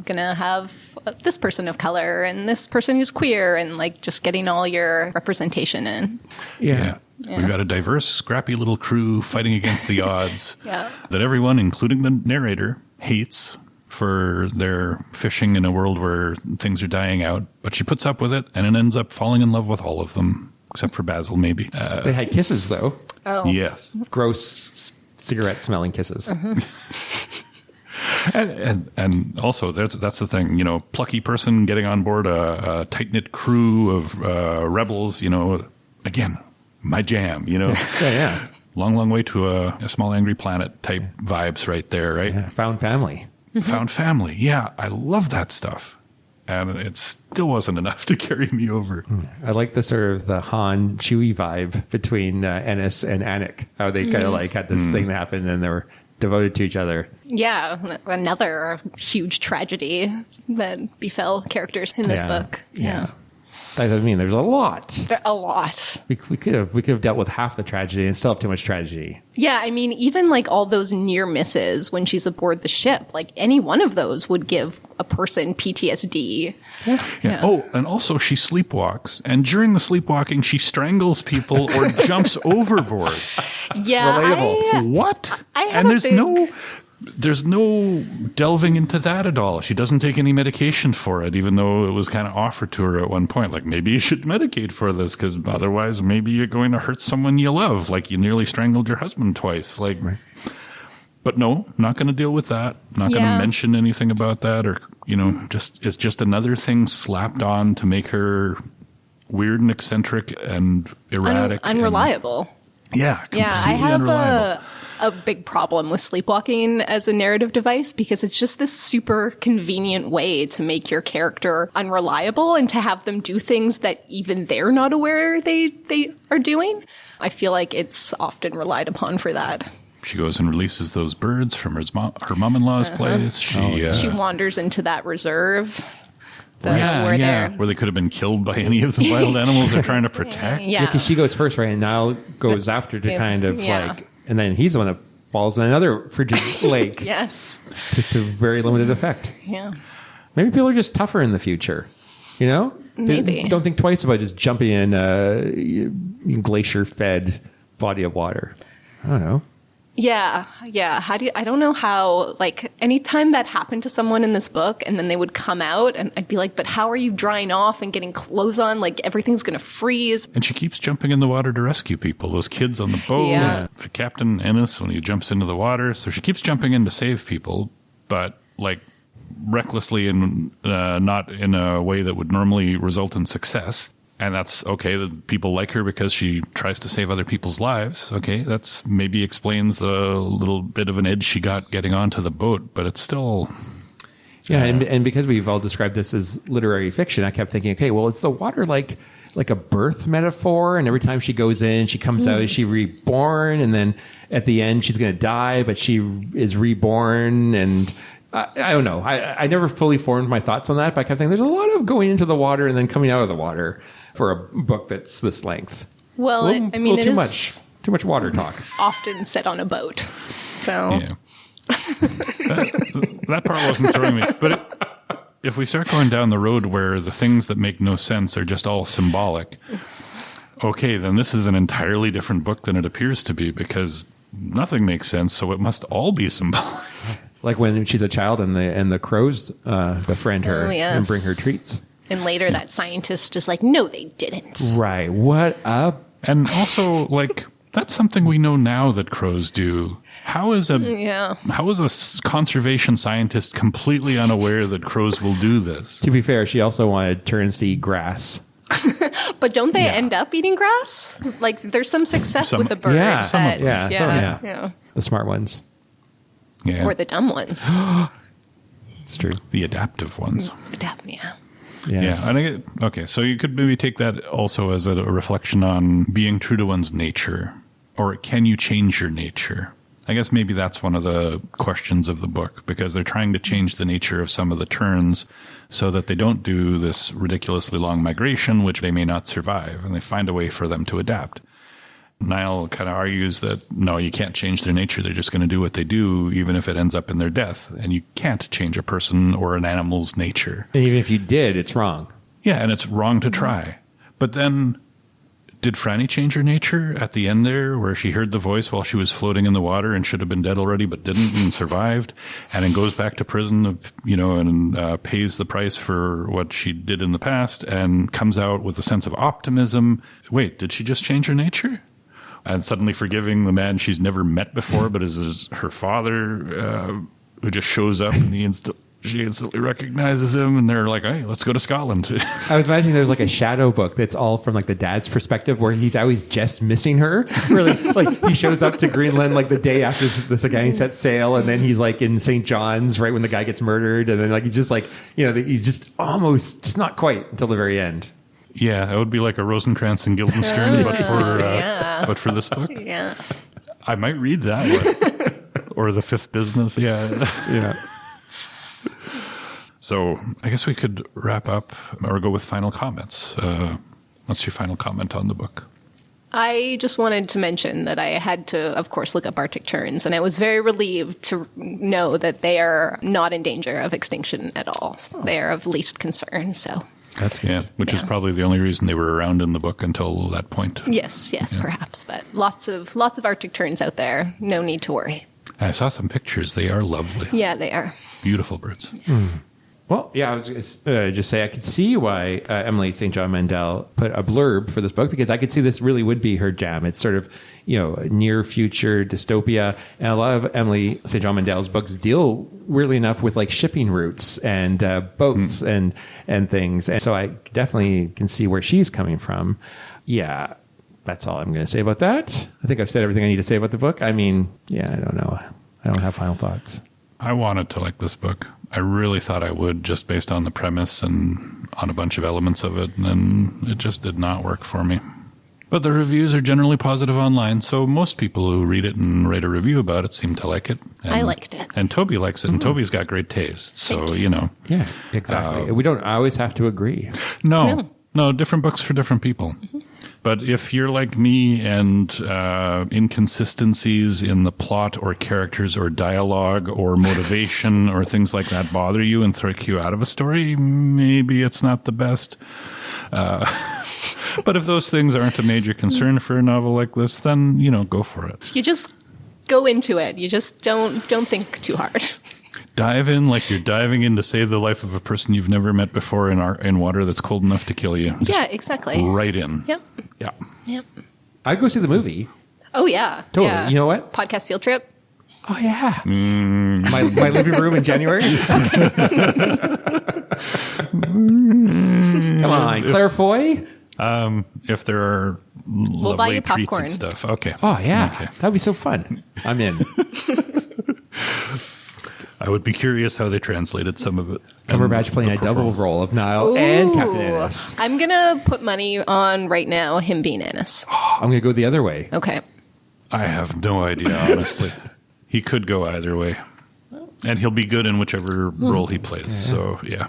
gonna have this person of color and this person who's queer, and like just getting all your representation in. Yeah. We've got a diverse, scrappy little crew fighting against the odds Yeah. that everyone, including the narrator, hates for their fishing in a world where things are dying out. But she puts up with it, and it ends up falling in love with all of them, except for Basil, maybe. They had kisses, though. Oh. Yes. Gross cigarette-smelling kisses. And also, that's the thing, plucky person getting on board a tight-knit crew of rebels, again, my jam, Yeah. Long way to a small angry planet type vibes right there, right? Yeah. Found family. Found family. Yeah, I love that stuff. and it still wasn't enough to carry me over. I like the sort of the Han Chewie vibe between Ennis and Anik. How they kind of like had this thing that happened and they were devoted to each other. Yeah, another huge tragedy that befell characters in this book. Yeah. I mean, there's a lot. A lot. We could have dealt with half the tragedy and still have too much tragedy. Yeah, I mean, even like all those near misses when she's aboard the ship, like any one of those would give a person PTSD. Yeah. Oh, and also she sleepwalks, and during the sleepwalking, she strangles people or jumps overboard. Yeah, Relatable. What? And there's no delving into that at all. She doesn't take any medication for it, even though it was kind of offered to her at one point. Like, maybe you should medicate for this, because otherwise maybe you're going to hurt someone you love, like you nearly strangled your husband twice. Like, right. But no, not going to deal with that. Not going to mention anything about that, or, it's just another thing slapped on to make her weird and eccentric and erratic. Unreliable. Yeah, I have a big problem with sleepwalking as a narrative device because it's just this super convenient way to make your character unreliable and to have them do things that even they're not aware they are doing. I feel like it's often relied upon for that. She goes and releases those birds from her mom-in-law's place. She wanders into that reserve. Where they could have been killed by any of the wild animals they're trying to protect. Yeah, because she goes first, right? And Niall goes after to kind of like, and then he's the one that falls in another frigid lake. Yes. To very limited effect. Yeah. Maybe people are just tougher in the future. Maybe. Don't think twice about just jumping in a glacier-fed body of water. I don't know. Yeah. I don't know how, like, anytime that happened to someone in this book and then they would come out and I'd be like, but how are you drying off and getting clothes on? Like, everything's going to freeze. And she keeps jumping in the water to rescue people. Those kids on the boat, the Captain Ennis when he jumps into the water. So she keeps jumping in to save people, but like recklessly and not in a way that would normally result in success. And that's okay. The people like her because she tries to save other people's lives. Okay, that's maybe explains the little bit of an edge she got getting onto the boat, but it's still... Yeah, and because we've all described this as literary fiction, I kept thinking, okay, well, it's the water like a birth metaphor, and every time she goes in, she comes out, is she reborn? And then at the end, she's going to die, but she is reborn, and... I don't know. I never fully formed my thoughts on that, but I kept thinking there's a lot of going into the water and then coming out of the water for a book that's this length. Well, I mean, it is too much water talk. Often set on a boat, so yeah. that part wasn't throwing me. But if we start going down the road where the things that make no sense are just all symbolic, okay, then this is an entirely different book than it appears to be because nothing makes sense, so it must all be symbolic. Like when she's a child and the crows befriend her and bring her treats. And later that scientist is like, no, they didn't. Right. What up? And also, like, that's something we know now that crows do. How is a conservation scientist completely unaware that crows will do this? To be fair, she also wanted terns to eat grass. But don't they end up eating grass? Like, there's some success with the bird. Yeah, some of them. The smart ones. Yeah. Or the dumb ones. It's true. The adaptive ones. Yeah. Yes. Yeah. I think okay, so you could maybe take that also as a reflection on being true to one's nature. Or can you change your nature? I guess maybe that's one of the questions of the book, because they're trying to change the nature of some of the terns so that they don't do this ridiculously long migration, which they may not survive, and they find a way for them to adapt. Niall kind of argues that, no, you can't change their nature. They're just going to do what they do, even if it ends up in their death. And you can't change a person or an animal's nature. And even if you did, it's wrong. Yeah, and it's wrong to try. But then, did Franny change her nature at the end there, where she heard the voice while she was floating in the water and should have been dead already, but didn't and survived, and then goes back to prison, and pays the price for what she did in the past, and comes out with a sense of optimism? Wait, did she just change her nature? And suddenly forgiving the man she's never met before, but is her father, who just shows up in the instant. she instantly recognizes him, and they're like, hey, let's go to Scotland. I was imagining there's like a shadow book that's all from like the dad's perspective, where he's always just missing her. Really, like he shows up to Greenland like the day after this guy sets sail, and then he's like in St. John's right when the guy gets murdered, and then like he's just like, you know, he's just almost, just not quite until the very end. Yeah, it would be like a Rosencrantz and Guildenstern, but for this book. Yeah. I might read that one. Or The Fifth Business. Yeah. Yeah. So I guess we could wrap up or go with final comments. What's your final comment on the book? I just wanted to mention that I had to, of course, look up Arctic terns, and I was very relieved to know that they are not in danger of extinction at all. They are of least concern, so... That's good. Yeah, which is probably the only reason they were around in the book until that point. Yes, perhaps, but lots of Arctic terns out there. No need to worry. I saw some pictures. They are lovely. Yeah, they are. Beautiful birds. Well, yeah, I was going to just say I could see why Emily St. John Mandel put a blurb for this book, because I could see this really would be her jam. It's sort of, you know, near future dystopia. And a lot of Emily St. John Mandel's books deal, weirdly enough, with like shipping routes and boats and things. And so I definitely can see where she's coming from. Yeah, that's all I'm going to say about that. I think I've said everything I need to say about the book. I mean, yeah, I don't know. I don't have final thoughts. I wanted to like this book. I really thought I would, just based on the premise and on a bunch of elements of it, and it just did not work for me. But the reviews are generally positive online, so most people who read it and write a review about it seem to like it. And, I liked it. And Toby likes it, and Toby's got great taste, so, you know. Yeah, exactly. We don't always have to agree. No, different books for different people. But if you're like me and inconsistencies in the plot or characters or dialogue or motivation or things like that bother you and throw you out of a story, maybe it's not the best. But if those things aren't a major concern for a novel like this, then, you know, go for it. You just go into it. You just don't think too hard. Dive in like you're diving in to save the life of a person you've never met before in water that's cold enough to kill you. Yeah, exactly. Right in. Yep. Yeah. Yep. I'd go see the movie. Oh, yeah. Totally. Yeah. You know what? Podcast field trip. Oh, yeah. My living room in January. Come on, Claire Foy. If there are We'll buy lovely you treats popcorn. and stuff. Okay. Oh, yeah. Okay. That'd be so fun. I'm in. I would be curious how they translated some of it. Cumberbatch playing a double role of Niall and Captain Ooh. Ennis. I'm going to put money on right now him being Ennis. I'm going to go the other way. Okay. I have no idea, honestly. He could go either way. And he'll be good in whichever role he plays. So, yeah.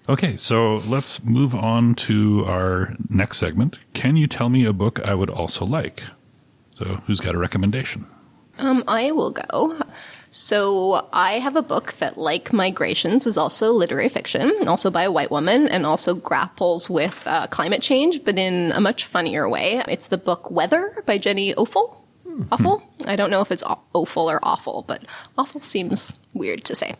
Okay, so let's move on to our next segment. Can you tell me a book I would also like? So, who's got a recommendation? I will go. So I have a book that, like Migrations, is also literary fiction, also by a white woman, and also grapples with climate change, but in a much funnier way. It's the book Weather by Jenny Offal. Awful? I don't know if it's awful or awful, but awful seems weird to say.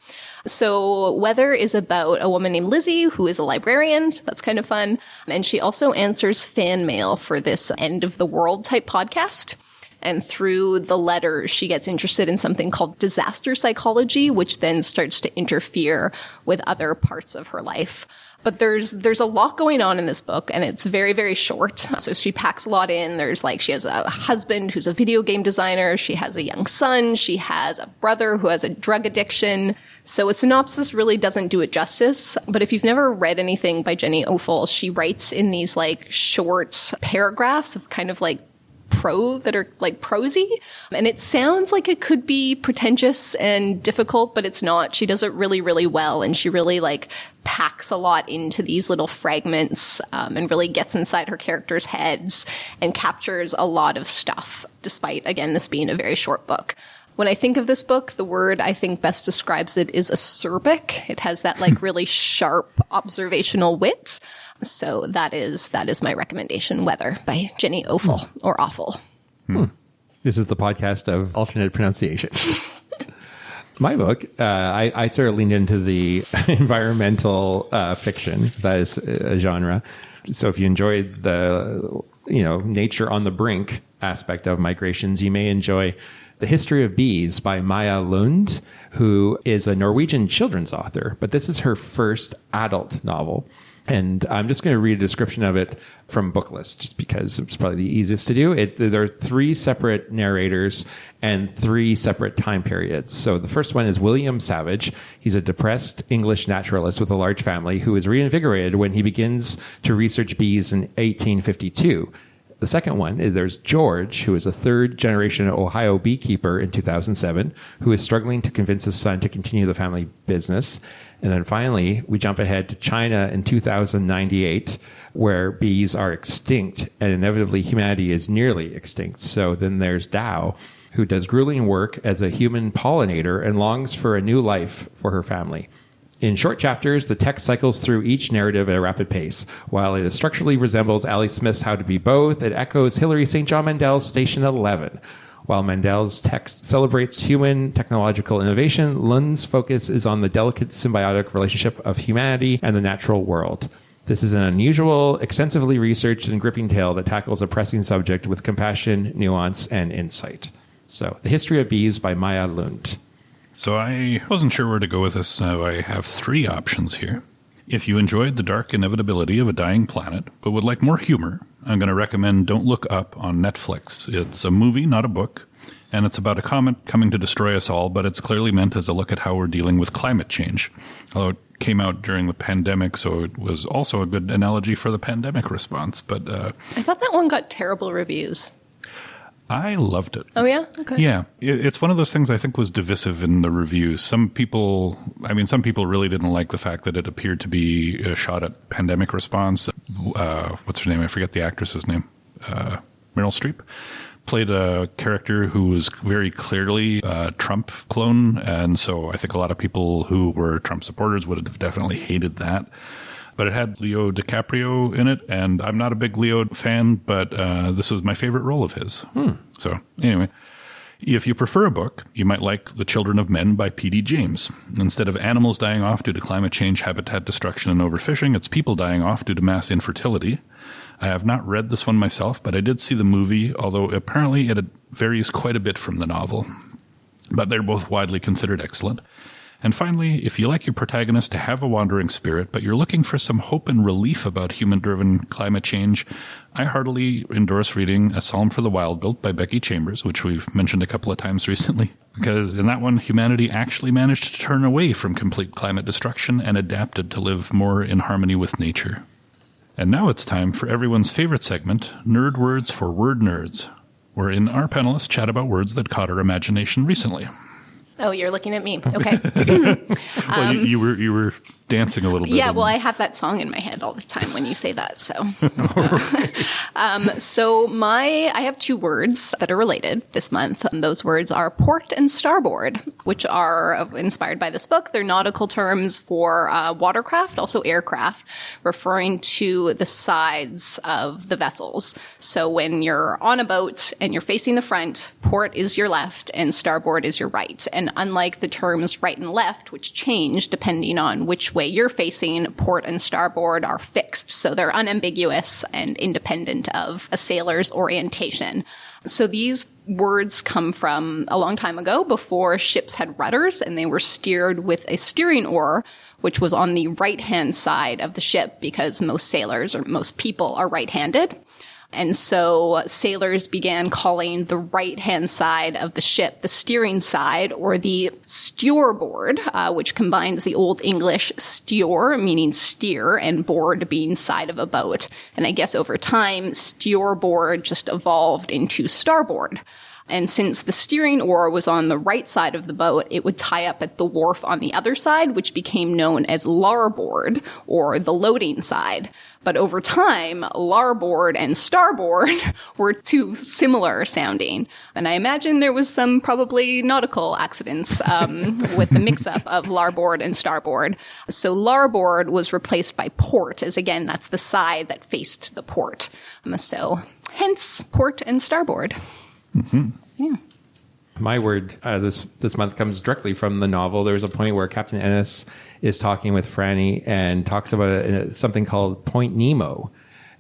So Weather is about a woman named Lizzie, who is a librarian, so that's kind of fun. And she also answers fan mail for this End of the World type podcast. And through the letters, she gets interested in something called disaster psychology, which then starts to interfere with other parts of her life. But there's a lot going on in this book, and it's very, very short. So she packs a lot in. She has a husband who's a video game designer. She has a young son. She has a brother who has a drug addiction. So a synopsis really doesn't do it justice. But if you've never read anything by Jenny Offal, she writes in these like short paragraphs of kind of like that are like prosy. And it sounds like it could be pretentious and difficult, but it's not. She does it really, really well. And she really like packs a lot into these little fragments, and really gets inside her characters' heads and captures a lot of stuff, despite, again, this being a very short book. When I think of this book, the word I think best describes it is acerbic. It has that like really sharp observational wit. So that is my recommendation, Weather by Jenny Offal or Awful. This is the podcast of alternate pronunciations. My book, I sort of leaned into the environmental fiction. That is a genre. So if you enjoyed the, nature on the brink aspect of Migrations, you may enjoy The History of Bees by Maja Lund, who is a Norwegian children's author, but this is her first adult novel. And I'm just going to read a description of it from Booklist, just because it's probably the easiest to do. There are 3 separate narrators and 3 separate time periods. So the first one is William Savage. He's a depressed English naturalist with a large family who is reinvigorated when he begins to research bees in 1852. The second one is there's George, who is a 3rd-generation Ohio beekeeper in 2007, who is struggling to convince his son to continue the family business. And then finally, we jump ahead to China in 2098, where bees are extinct and inevitably humanity is nearly extinct. So then there's Dao, who does grueling work as a human pollinator and longs for a new life for her family. In short chapters, the text cycles through each narrative at a rapid pace. While it structurally resembles Ali Smith's How to Be Both, it echoes Hilary St. John Mandel's Station 11. While Mandel's text celebrates human technological innovation, Lund's focus is on the delicate symbiotic relationship of humanity and the natural world. This is an unusual, extensively researched and gripping tale that tackles a pressing subject with compassion, nuance, and insight. So, The History of Bees by Maja Lund. So I wasn't sure where to go with this, so I have 3 options here. If you enjoyed the dark inevitability of a dying planet, but would like more humor, I'm going to recommend Don't Look Up on Netflix. It's a movie, not a book, and it's about a comet coming to destroy us all, but it's clearly meant as a look at how we're dealing with climate change. Although it came out during the pandemic, so it was also a good analogy for the pandemic response. But I thought that one got terrible reviews. I loved it. Oh, yeah? Okay. Yeah. It's one of those things I think was divisive in the reviews. Some people really didn't like the fact that it appeared to be a shot at pandemic response. What's her name? I forget the actress's name. Meryl Streep played a character who was very clearly a Trump clone. And so I think a lot of people who were Trump supporters would have definitely hated that. But it had Leo DiCaprio in it, and I'm not a big Leo fan, but this was my favorite role of his. So anyway, if you prefer a book, you might like The Children of Men by P.D. James. Instead of animals dying off due to climate change, habitat destruction, and overfishing, it's people dying off due to mass infertility. I have not read this one myself, but I did see the movie, although apparently it varies quite a bit from the novel. But they're both widely considered excellent. And finally, if you like your protagonist to have a wandering spirit, but you're looking for some hope and relief about human-driven climate change, I heartily endorse reading A Psalm for the Wild Built by Becky Chambers, which we've mentioned a couple of times recently. Because in that one, humanity actually managed to turn away from complete climate destruction and adapted to live more in harmony with nature. And now it's time for everyone's favorite segment, Nerd Words for Word Nerds, wherein our panelists chat about words that caught our imagination recently. Oh, you're looking at me. Okay. Well, you were dancing a little bit. Yeah, well, I have that song in my head all the time when you say that. So, I have 2 words that are related this month. And those words are port and starboard, which are inspired by this book. They're nautical terms for watercraft, also aircraft, referring to the sides of the vessels. So when you're on a boat and you're facing the front, port is your left and starboard is your right. And unlike the terms right and left, which change depending on which way you're facing, port and starboard are fixed. So they're unambiguous and independent of a sailor's orientation. So these words come from a long time ago, before ships had rudders, and they were steered with a steering oar, which was on the right-hand side of the ship, because most sailors or most people are right-handed. And so sailors began calling the right-hand side of the ship the steering side, or the steerboard, which combines the Old English steer, meaning steer, and board being side of a boat. And I guess over time, steerboard just evolved into starboard. And since the steering oar was on the right side of the boat, it would tie up at the wharf on the other side, which became known as larboard, or the loading side. But over time, larboard and starboard were too similar sounding. And I imagine there was some probably nautical accidents with the mix-up of larboard and starboard. So larboard was replaced by port, as again, that's the side that faced the port. So hence port and starboard. Mm-hmm. Yeah. My word this month comes directly from the novel. There's a point where Captain Ennis is talking with Franny and talks about something called Point Nemo.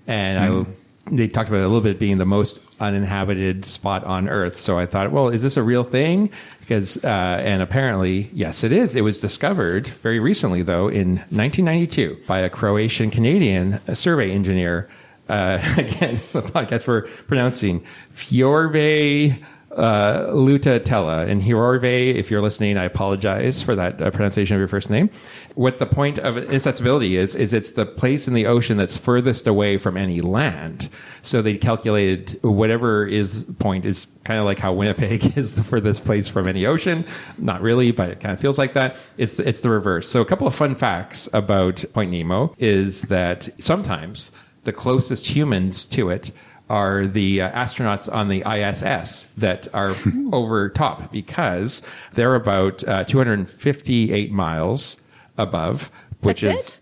And they talked about it a little bit being the most uninhabited spot on Earth. So I thought, well, is this a real thing? Because and apparently, yes, it is. It was discovered very recently, though, in 1992 by a Croatian-Canadian survey engineer. Again, the podcast for pronouncing Fjorve Lutatella. And Hjorve, if you're listening, I apologize for that pronunciation of your first name. What the point of inaccessibility is it's the place in the ocean that's furthest away from any land. So they calculated whatever is point is kind of like how Winnipeg is the furthest place from any ocean. Not really, but it kind of feels like that. It's the reverse. So a couple of fun facts about Point Nemo is that sometimes the closest humans to it are the astronauts on the ISS that are over top, because they're about 258 miles above, which that's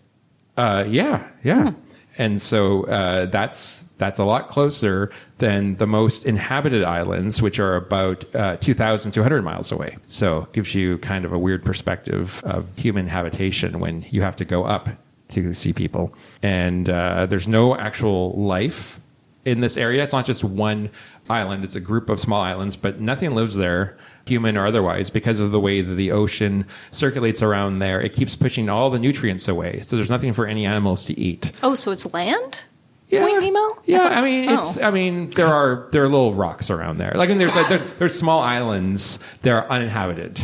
is yeah. And so that's a lot closer than the most inhabited islands, which are about 2,200 miles away. So it gives you kind of a weird perspective of human habitation when you have to go up to see people. And there's no actual life in this area. It's not just one island. It's a group of small islands, but nothing lives there, human or otherwise, because of the way that the ocean circulates around there. It keeps pushing all the nutrients away. So there's nothing for any animals to eat. Oh, so it's land? Yeah. Point Nemo? Yeah, I mean, there are little rocks around there. Like, and there's small islands that are uninhabited.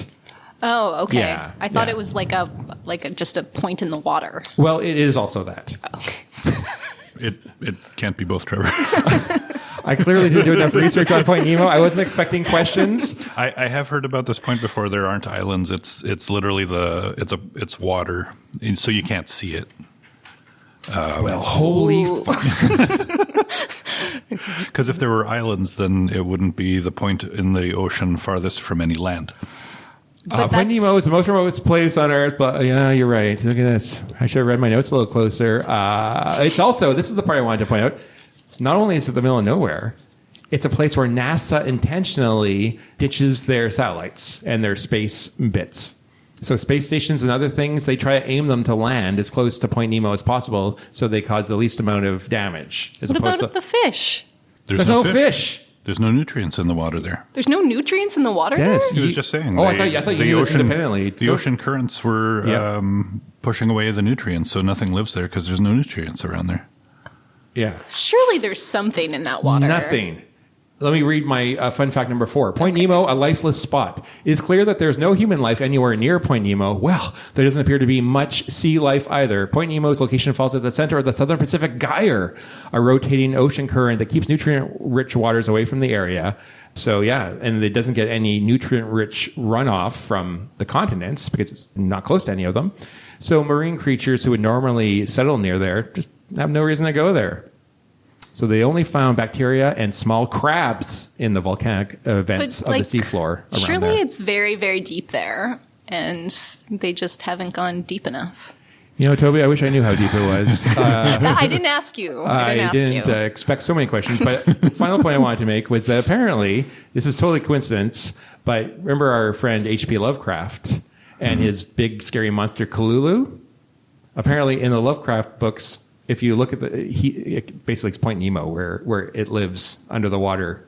Oh, okay. Yeah, I thought yeah. it was like just a point in the water. Well, it is also that. It can't be both, Trevor. I clearly didn't do enough research on Point Nemo. I wasn't expecting questions. I have heard about this point before. There aren't islands. It's literally it's water, so you can't see it. Well, holy fuck. Because if there were islands, then it wouldn't be the point in the ocean farthest from any land. Point Nemo is the most remote place on Earth, but yeah, you're right. Look at this. I should have read my notes a little closer. It's also, this is the part I wanted to point out, not only is it the middle of nowhere, it's a place where NASA intentionally ditches their satellites and their space bits. So space stations and other things, they try to aim them to land as close to Point Nemo as possible so they cause the least amount of damage. What about the fish? There's no fish. There's no nutrients in the water there. There's no nutrients in the water there? Dennis, He was just saying. I thought you knew this independently. The ocean currents were pushing away the nutrients, so nothing lives there because there's no nutrients around there. Yeah. Surely there's something in that water. Nothing. Let me read my fun fact number 4. Point Nemo, a lifeless spot. It is clear that there's no human life anywhere near Point Nemo. Well, there doesn't appear to be much sea life either. Point Nemo's location falls at the center of the Southern Pacific Gyre, a rotating ocean current that keeps nutrient-rich waters away from the area. So, yeah, and it doesn't get any nutrient-rich runoff from the continents because it's not close to any of them. So marine creatures who would normally settle near there just have no reason to go there. So they only found bacteria and small crabs in the volcanic vents of the seafloor around surely there. it's very, very deep there, and they just haven't gone deep enough. You know, Toby, I wish I knew how deep it was. I didn't ask you. I didn't expect so many questions. But the final point I wanted to make was that apparently, this is totally coincidence, but remember our friend H.P. Lovecraft and his big scary monster Cthulhu? Apparently in the Lovecraft books, if you look at it basically it's Point Nemo where it lives under the water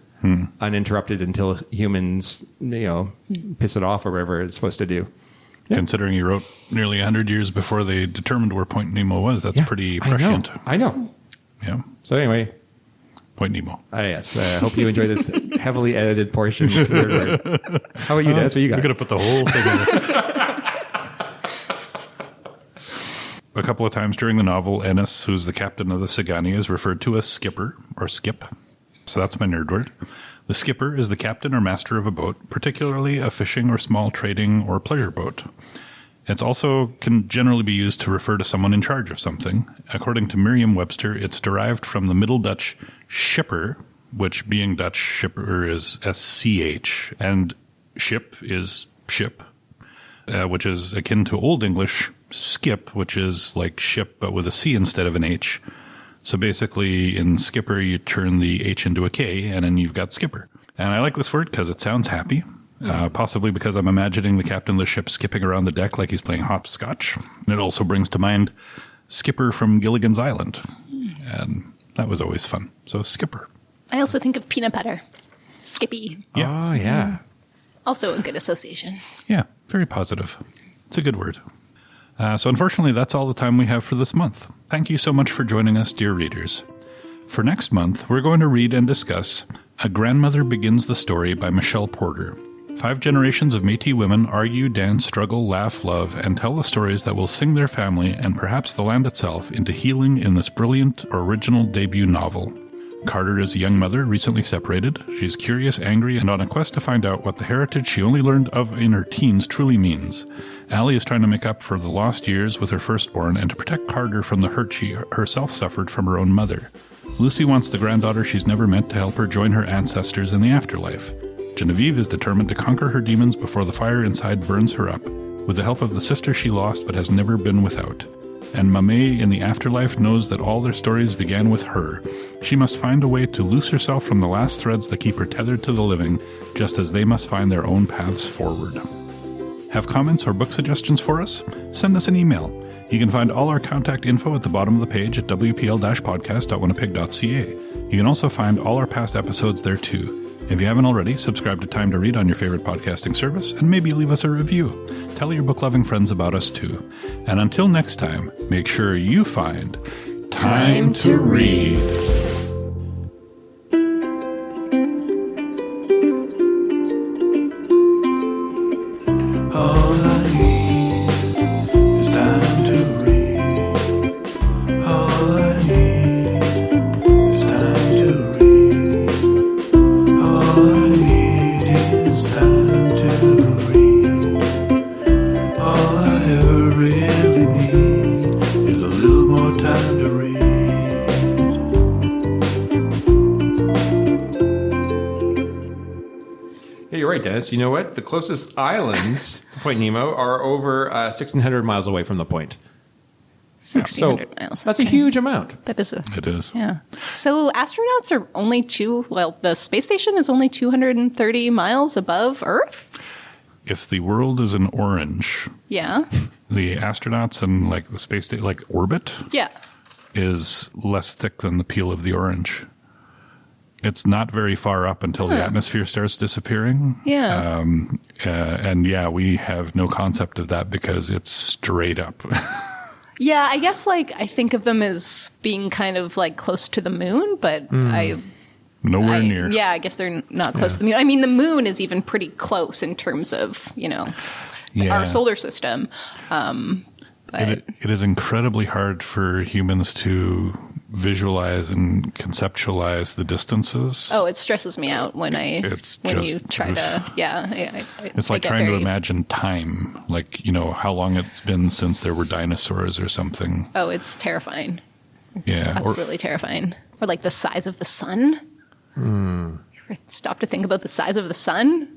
uninterrupted until humans, piss it off or whatever it's supposed to do. Yeah. Considering he wrote nearly 100 years before they determined where Point Nemo was, that's pretty prescient. I know. Yeah. So anyway. Point Nemo. Yes. I hope you enjoy this heavily edited portion. How about you, Dennis? What you got? We're going to put the whole thing in there. A couple of times during the novel, Ennis, who's the captain of the Sagani, is referred to as Skipper, or Skip. So that's my nerd word. The skipper is the captain or master of a boat, particularly a fishing or small trading or pleasure boat. It also can generally be used to refer to someone in charge of something. According to Merriam-Webster, it's derived from the Middle Dutch schipper, which being Dutch, schipper is SCH, and ship is ship, which is akin to Old English skip, which is like ship but with a C instead of an H. So basically, in skipper, you turn the H into a K, and then you've got skipper. And I like this word because it sounds happy, possibly because I'm imagining the captain of the ship skipping around the deck like he's playing hopscotch. And it also brings to mind Skipper from Gilligan's Island. And That was always fun. So Skipper. I also think of peanut butter. Skippy. Yeah. Oh, yeah. Also a good association. Yeah, very positive. It's a good word. So unfortunately, that's all the time we have for this month. Thank you so much for joining us, dear readers. For next month, we're going to read and discuss A Grandmother Begins the Story by Michelle Porter. 5 generations of Métis women argue, dance, struggle, laugh, love, and tell the stories that will sing their family and perhaps the land itself into healing in this brilliant, original debut novel. Carter is a young mother, recently separated. She's curious, angry, and on a quest to find out what the heritage she only learned of in her teens truly means. Allie is trying to make up for the lost years with her firstborn and to protect Carter from the hurt she herself suffered from her own mother. Lucy wants the granddaughter she's never met to help her join her ancestors in the afterlife. Genevieve is determined to conquer her demons before the fire inside burns her up, with the help of the sister she lost but has never been without. And Mamé in the afterlife knows that all their stories began with her. She must find a way to loose herself from the last threads that keep her tethered to the living, just as they must find their own paths forward. Have comments or book suggestions for us? Send us an email. You can find all our contact info at the bottom of the page at wpl-podcast.winnipeg.ca. You can also find all our past episodes there too. If you haven't already, subscribe to Time to Read on your favorite podcasting service and maybe leave us a review. Tell your book-loving friends about us too. And until next time, make sure you find Time to read. All I need is time to read. All I need is time to read. All I need is time to read. All I ever really need is a little more time to read. Yeah, you're right, Dennis. You know what? The closest islands to Point Nemo are over 1,600 miles away from the point. 1,600 miles. That's a huge amount. That is a... It is. Yeah. So astronauts are only the space station is only 230 miles above Earth? If the world is an orange, Yeah. the astronauts and like the space station, like orbit, Yeah. is less thick than the peel of the orange. It's not very far up until the atmosphere starts disappearing. Yeah. And yeah, we have no concept of that because it's straight up. Yeah, I guess I think of them as being kind of close to the moon, but Nowhere near. Yeah, I guess they're not close to the moon. I mean, the moon is even pretty close in terms of, our solar system. But It is incredibly hard for humans to visualize and conceptualize the distances. oh, it stresses me out when you try to, It's like trying to imagine time, how long it's been since there were dinosaurs or something. Oh, it's terrifying. It's Yeah, absolutely terrifying. Or the size of the sun. You ever stop to think about the size of the sun?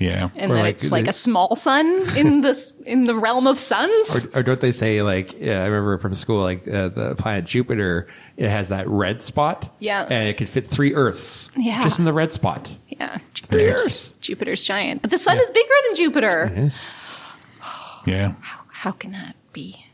Yeah. And Or that it's a small sun in the realm of suns? Or don't they say, I remember from school, the planet Jupiter, it has that red spot. Yeah. And it could fit 3 Earths. Yeah. Just in the red spot. Yeah. Yes. Jupiter's giant. But the sun is bigger than Jupiter. Yes. Yeah. How can that be?